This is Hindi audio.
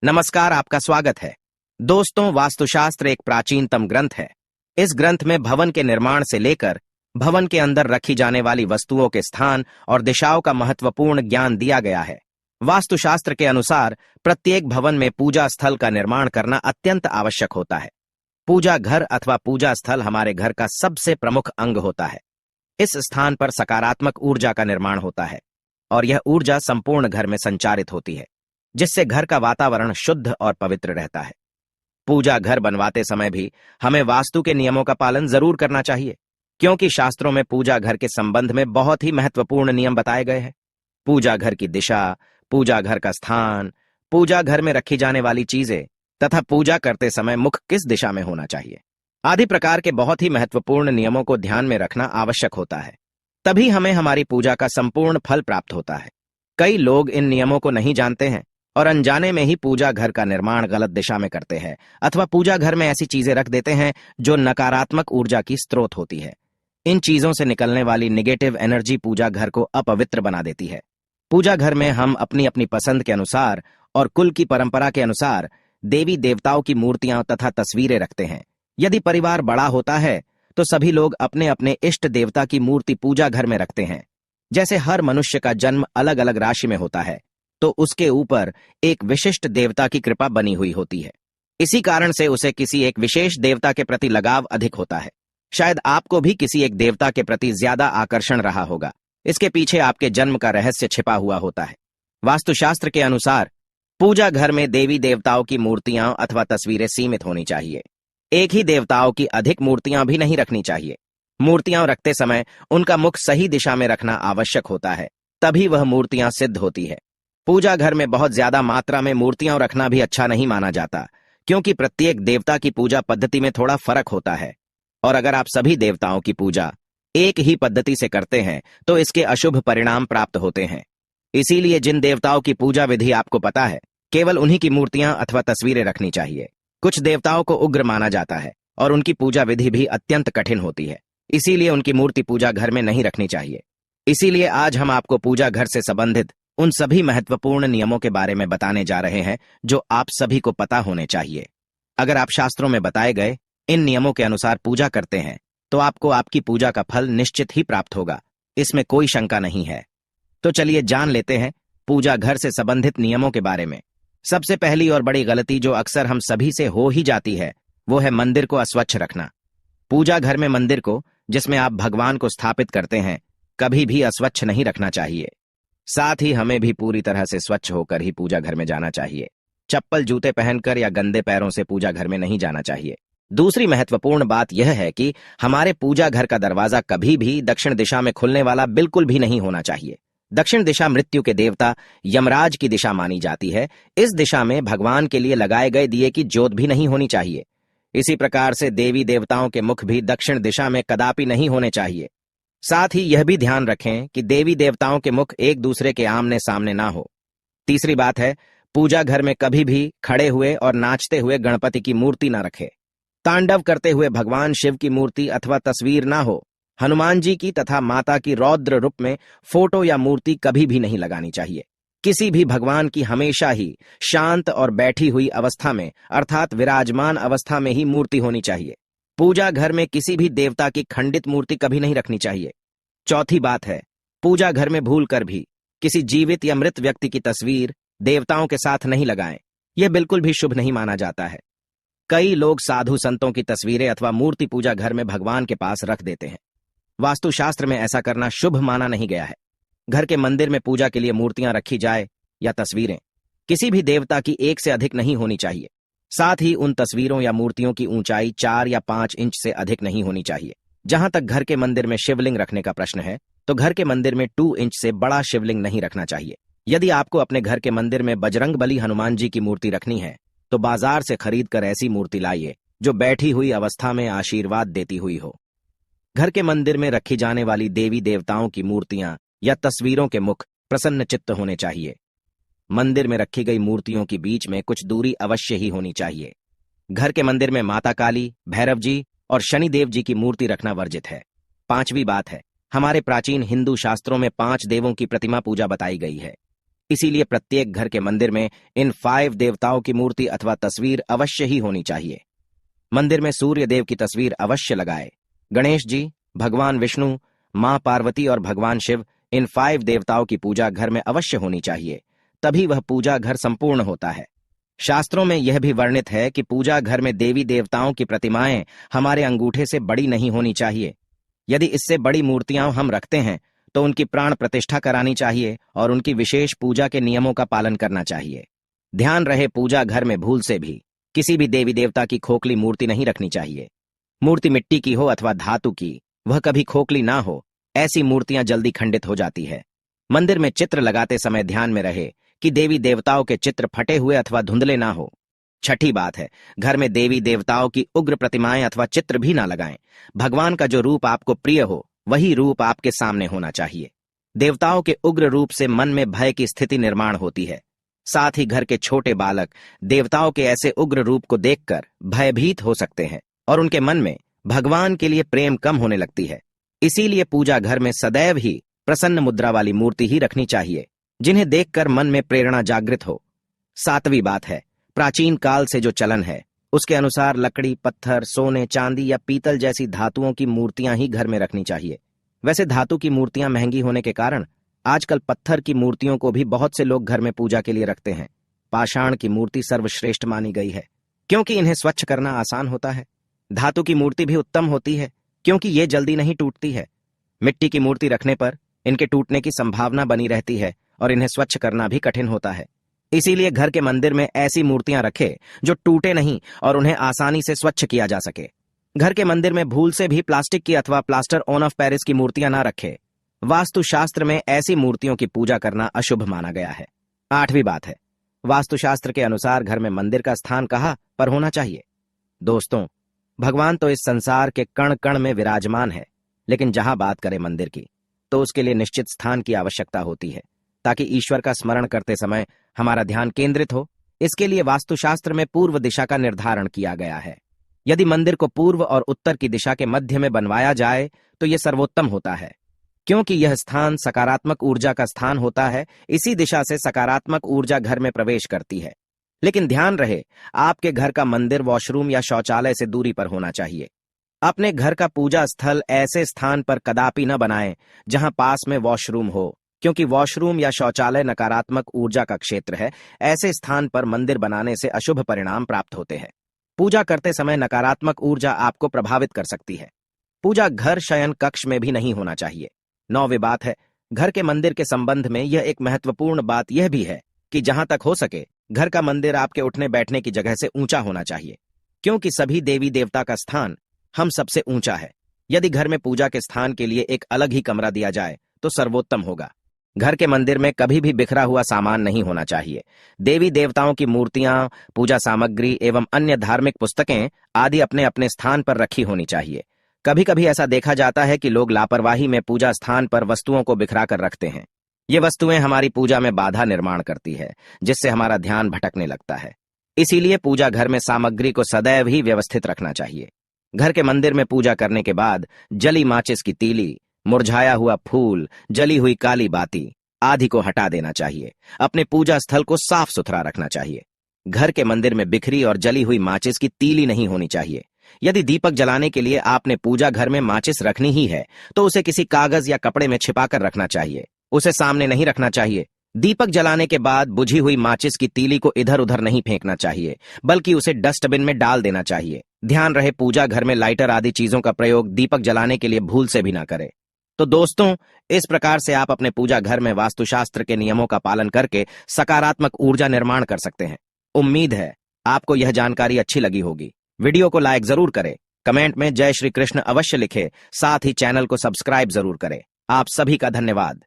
नमस्कार, आपका स्वागत है। दोस्तों, वास्तुशास्त्र एक प्राचीनतम ग्रंथ है। इस ग्रंथ में भवन के निर्माण से लेकर भवन के अंदर रखी जाने वाली वस्तुओं के स्थान और दिशाओं का महत्वपूर्ण ज्ञान दिया गया है। वास्तुशास्त्र के अनुसार प्रत्येक भवन में पूजा स्थल का निर्माण करना अत्यंत आवश्यक होता है। पूजा घर अथवा पूजा स्थल हमारे घर का सबसे प्रमुख अंग होता है। इस स्थान पर सकारात्मक ऊर्जा का निर्माण होता है और यह ऊर्जा संपूर्ण घर में संचारित होती है, जिससे घर का वातावरण शुद्ध और पवित्र रहता है। पूजा घर बनवाते समय भी हमें वास्तु के नियमों का पालन जरूर करना चाहिए, क्योंकि शास्त्रों में पूजा घर के संबंध में बहुत ही महत्वपूर्ण नियम बताए गए हैं। पूजा घर की दिशा, पूजा घर का स्थान, पूजा घर में रखी जाने वाली चीजें तथा पूजा करते समय मुख किस दिशा में होना चाहिए आदि प्रकार के बहुत ही महत्वपूर्ण नियमों को ध्यान में रखना आवश्यक होता है। तभी हमें हमारी पूजा का संपूर्ण फल प्राप्त होता है। कई लोग इन नियमों को नहीं जानते हैं और अनजाने में ही पूजा घर का निर्माण गलत दिशा में करते हैं अथवा पूजा घर में ऐसी चीजें रख देते हैं जो नकारात्मक ऊर्जा की स्रोत होती है। इन चीजों से निकलने वाली निगेटिव एनर्जी पूजा घर को अपवित्र बना देती है। पूजा घर में हम अपनी अपनी पसंद के अनुसार और कुल की परंपरा के अनुसार देवी देवताओं की मूर्तियां तथा तस्वीरें रखते हैं। यदि परिवार बड़ा होता है तो सभी लोग अपने अपने इष्ट देवता की मूर्ति पूजा घर में रखते हैं। जैसे हर मनुष्य का जन्म अलग अलग राशि में होता है, तो उसके ऊपर एक विशिष्ट देवता की कृपा बनी हुई होती है। इसी कारण से उसे किसी एक विशेष देवता के प्रति लगाव अधिक होता है। शायद आपको भी किसी एक देवता के प्रति ज्यादा आकर्षण रहा होगा। इसके पीछे आपके जन्म का रहस्य छिपा हुआ होता है। वास्तुशास्त्र के अनुसार पूजा घर में देवी देवताओं की मूर्तियां अथवा तस्वीरें सीमित होनी चाहिए। एक ही देवताओं की अधिक मूर्तियां भी नहीं रखनी चाहिए। मूर्तियां रखते समय उनका मुख सही दिशा में रखना आवश्यक होता है, तभी वह मूर्तियां सिद्ध होती है। पूजा घर में बहुत ज्यादा मात्रा में मूर्तियां रखना भी अच्छा नहीं माना जाता, क्योंकि प्रत्येक देवता की पूजा पद्धति में थोड़ा फर्क होता है और अगर आप सभी देवताओं की पूजा एक ही पद्धति से करते हैं तो इसके अशुभ परिणाम प्राप्त होते हैं। इसीलिए जिन देवताओं की पूजा विधि आपको पता है, केवल उन्हीं की मूर्तियां अथवा तस्वीरें रखनी चाहिए। कुछ देवताओं को उग्र माना जाता है और उनकी पूजा विधि भी अत्यंत कठिन होती है, इसीलिए उनकी मूर्ति पूजा घर में नहीं रखनी चाहिए। इसीलिए आज हम आपको पूजा घर से संबंधित उन सभी महत्वपूर्ण नियमों के बारे में बताने जा रहे हैं जो आप सभी को पता होने चाहिए। अगर आप शास्त्रों में बताए गए इन नियमों के अनुसार पूजा करते हैं तो आपको आपकी पूजा का फल निश्चित ही प्राप्त होगा, इसमें कोई शंका नहीं है। तो चलिए जान लेते हैं पूजा घर से संबंधित नियमों के बारे में। सबसे पहली और बड़ी गलती जो अक्सर हम सभी से हो ही जाती है, वो है मंदिर को अस्वच्छ रखना। पूजा घर में मंदिर को, जिसमें आप भगवान को स्थापित करते हैं, कभी भी अस्वच्छ नहीं रखना चाहिए। साथ ही हमें भी पूरी तरह से स्वच्छ होकर ही पूजा घर में जाना चाहिए। चप्पल जूते पहनकर या गंदे पैरों से पूजा घर में नहीं जाना चाहिए। दूसरी महत्वपूर्ण बात यह है कि हमारे पूजा घर का दरवाजा कभी भी दक्षिण दिशा में खुलने वाला बिल्कुल भी नहीं होना चाहिए। दक्षिण दिशा मृत्यु के देवता यमराज की दिशा मानी जाती है। इस दिशा में भगवान के लिए लगाए गए दिए की ज्योत भी नहीं होनी चाहिए। इसी प्रकार से देवी देवताओं के मुख भी दक्षिण दिशा में कदापि नहीं होने चाहिए। साथ ही यह भी ध्यान रखें कि देवी देवताओं के मुख एक दूसरे के आमने सामने ना हो। तीसरी बात है, पूजा घर में कभी भी खड़े हुए और नाचते हुए गणपति की मूर्ति ना रखें। तांडव करते हुए भगवान शिव की मूर्ति अथवा तस्वीर ना हो। हनुमान जी की तथा माता की रौद्र रूप में फोटो या मूर्ति कभी भी नहीं लगानी चाहिए। किसी भी भगवान की हमेशा ही शांत और बैठी हुई अवस्था में अर्थात विराजमान अवस्था में ही मूर्ति होनी चाहिए। पूजा घर में किसी भी देवता की खंडित मूर्ति कभी नहीं रखनी चाहिए। चौथी बात है, पूजा घर में भूलकर भी किसी जीवित या मृत व्यक्ति की तस्वीर देवताओं के साथ नहीं लगाएं। यह बिल्कुल भी शुभ नहीं माना जाता है। कई लोग साधु संतों की तस्वीरें अथवा मूर्ति पूजा घर में भगवान के पास रख देते हैं। वास्तुशास्त्र में ऐसा करना शुभ माना नहीं गया है। घर के मंदिर में पूजा के लिए मूर्तियां रखी जाए या तस्वीरें, किसी भी देवता की एक से अधिक नहीं होनी चाहिए। साथ ही उन तस्वीरों या मूर्तियों की ऊंचाई 4 या 5 इंच से अधिक नहीं होनी चाहिए। जहां तक घर के मंदिर में शिवलिंग रखने का प्रश्न है, तो घर के मंदिर में 2 इंच से बड़ा शिवलिंग नहीं रखना चाहिए। यदि आपको अपने घर के मंदिर में बजरंगबली हनुमान जी की मूर्ति रखनी है, तो बाजार से खरीद कर ऐसी मूर्ति लाइए जो बैठी हुई अवस्था में आशीर्वाद देती हुई हो। घर के मंदिर में रखी जाने वाली देवी देवताओं की मूर्तियां या तस्वीरों के मुख प्रसन्न चित्त होने चाहिए। मंदिर में रखी गई मूर्तियों के बीच में कुछ दूरी अवश्य ही होनी चाहिए। घर के मंदिर में माता काली, भैरव जी और शनिदेव जी की मूर्ति रखना वर्जित है। पांचवी बात है, हमारे प्राचीन हिंदू शास्त्रों में 5 देवों की प्रतिमा पूजा बताई गई है। इसीलिए प्रत्येक घर के मंदिर में इन 5 देवताओं की मूर्ति अथवा तस्वीर अवश्य ही होनी चाहिए। मंदिर में सूर्य देव की तस्वीर अवश्य लगाए। गणेश जी, भगवान विष्णु, मां पार्वती और भगवान शिव, इन 5 देवताओं की पूजा घर में अवश्य होनी चाहिए, तभी वह पूजा घर संपूर्ण होता है। शास्त्रों में यह भी वर्णित है कि पूजा घर में देवी देवताओं की प्रतिमाएं हमारे अंगूठे से बड़ी नहीं होनी चाहिए। यदि इससे बड़ी मूर्तियां हम रखते हैं तो उनकी प्राण प्रतिष्ठा करानी चाहिए और उनकी विशेष पूजा के नियमों का पालन करना चाहिए। ध्यान रहे, पूजा घर में भूल से भी किसी भी देवी देवता की खोखली मूर्ति नहीं रखनी चाहिए। मूर्ति मिट्टी की हो अथवा धातु की, वह कभी खोखली ना हो। ऐसी मूर्तियां जल्दी खंडित हो जाती है। मंदिर में चित्र लगाते समय ध्यान में रहे कि देवी देवताओं के चित्र फटे हुए अथवा धुंधले ना हो। छठी बात है, घर में देवी देवताओं की उग्र प्रतिमाएं अथवा चित्र भी ना लगाएं। भगवान का जो रूप आपको प्रिय हो वही रूप आपके सामने होना चाहिए। देवताओं के उग्र रूप से मन में भय की स्थिति निर्माण होती है। साथ ही घर के छोटे बालक देवताओं के ऐसे उग्र रूप को देखकर भयभीत हो सकते हैं और उनके मन में भगवान के लिए प्रेम कम होने लगती है। इसीलिए पूजा घर में सदैव ही प्रसन्न मुद्रा वाली मूर्ति ही रखनी चाहिए, जिन्हें देखकर मन में प्रेरणा जागृत हो। 7वीं बात है, प्राचीन काल से जो चलन है उसके अनुसार लकड़ी, पत्थर, सोने, चांदी या पीतल जैसी धातुओं की मूर्तियां ही घर में रखनी चाहिए। वैसे धातु की मूर्तियां महंगी होने के कारण आजकल पत्थर की मूर्तियों को भी बहुत से लोग घर में पूजा के लिए रखते हैं। पाषाण की मूर्ति सर्वश्रेष्ठ मानी गई है क्योंकि इन्हें स्वच्छ करना आसान होता है। धातु की मूर्ति भी उत्तम होती है क्योंकि ये जल्दी नहीं टूटती है। मिट्टी की मूर्ति रखने पर इनके टूटने की संभावना बनी रहती है और इन्हें स्वच्छ करना भी कठिन होता है। इसीलिए घर के मंदिर में ऐसी मूर्तियां रखे जो टूटे नहीं और उन्हें आसानी से स्वच्छ किया जा सके। घर के मंदिर में भूल से भी प्लास्टिक की अथवा प्लास्टर ऑन ऑफ पेरिस की मूर्तियां ना रखे। वास्तुशास्त्र में ऐसी मूर्तियों की पूजा करना अशुभ माना गया है। 8वीं बात है, वास्तुशास्त्र के अनुसार घर में मंदिर का स्थान कहाँ पर होना चाहिए। दोस्तों, भगवान तो इस संसार के कण कण में विराजमान है, लेकिन जहां बात करें मंदिर की तो उसके लिए निश्चित स्थान की आवश्यकता होती है ताकि ईश्वर का स्मरण करते समय हमारा ध्यान केंद्रित हो। इसके लिए वास्तुशास्त्र में पूर्व दिशा का निर्धारण किया गया है। यदि मंदिर को पूर्व और उत्तर की दिशा के मध्य में बनवाया जाए तो यह सर्वोत्तम होता है, क्योंकि यह स्थान सकारात्मक ऊर्जा का स्थान होता है। इसी दिशा से सकारात्मक ऊर्जा घर में प्रवेश करती है। लेकिन ध्यान रहे, आपके घर का मंदिर वॉशरूम या शौचालय से दूरी पर होना चाहिए। अपने घर का पूजा स्थल ऐसे स्थान पर कदापि न बनाएं जहां पास में वॉशरूम हो, क्योंकि वॉशरूम या शौचालय नकारात्मक ऊर्जा का क्षेत्र है। ऐसे स्थान पर मंदिर बनाने से अशुभ परिणाम प्राप्त होते हैं। पूजा करते समय नकारात्मक ऊर्जा आपको प्रभावित कर सकती है। पूजा घर शयन कक्ष में भी नहीं होना चाहिए। 9वीं बात है, घर के मंदिर के संबंध में यह एक महत्वपूर्ण बात यह भी है कि जहां तक हो सके घर का मंदिर आपके उठने बैठने की जगह से ऊंचा होना चाहिए, क्योंकि सभी देवी देवता का स्थान हम सबसे ऊंचा है। यदि घर में पूजा के स्थान के लिए एक अलग ही कमरा दिया जाए तो सर्वोत्तम होगा। घर के मंदिर में कभी भी बिखरा हुआ सामान नहीं होना चाहिए। देवी देवताओं की मूर्तियां, पूजा सामग्री एवं अन्य धार्मिक पुस्तकें आदि अपने अपने स्थान पर रखी होनी चाहिए। कभी कभी ऐसा देखा जाता है कि लोग लापरवाही में पूजा स्थान पर वस्तुओं को बिखरा कर रखते हैं। ये वस्तुएं हमारी पूजा में बाधा निर्माण करती है, जिससे हमारा ध्यान भटकने लगता है। इसीलिए पूजा घर में सामग्री को सदैव ही व्यवस्थित रखना चाहिए। घर के मंदिर में पूजा करने के बाद जली माचिस की तीली, मुरझाया हुआ फूल, जली हुई काली बाती आदि को हटा देना चाहिए। अपने पूजा स्थल को साफ सुथरा रखना चाहिए। घर के मंदिर में बिखरी और जली हुई माचिस की तीली नहीं होनी चाहिए। यदि दीपक जलाने के लिए आपने पूजा घर में माचिस रखनी ही है तो उसे किसी कागज या कपड़े में छिपाकर रखना चाहिए। उसे सामने नहीं रखना चाहिए। दीपक जलाने के बाद बुझी हुई माचिस की तीली को इधर उधर नहीं फेंकना चाहिए, बल्कि उसे डस्टबिन में डाल देना चाहिए। ध्यान रहे, पूजा घर में लाइटर आदि चीजों का प्रयोग दीपक जलाने के लिए भूल से भी ना करें। तो दोस्तों, इस प्रकार से आप अपने पूजा घर में वास्तुशास्त्र के नियमों का पालन करके सकारात्मक ऊर्जा निर्माण कर सकते हैं। उम्मीद है आपको यह जानकारी अच्छी लगी होगी। वीडियो को लाइक जरूर करें, कमेंट में जय श्री कृष्ण अवश्य लिखें, साथ ही चैनल को सब्सक्राइब जरूर करें। आप सभी का धन्यवाद।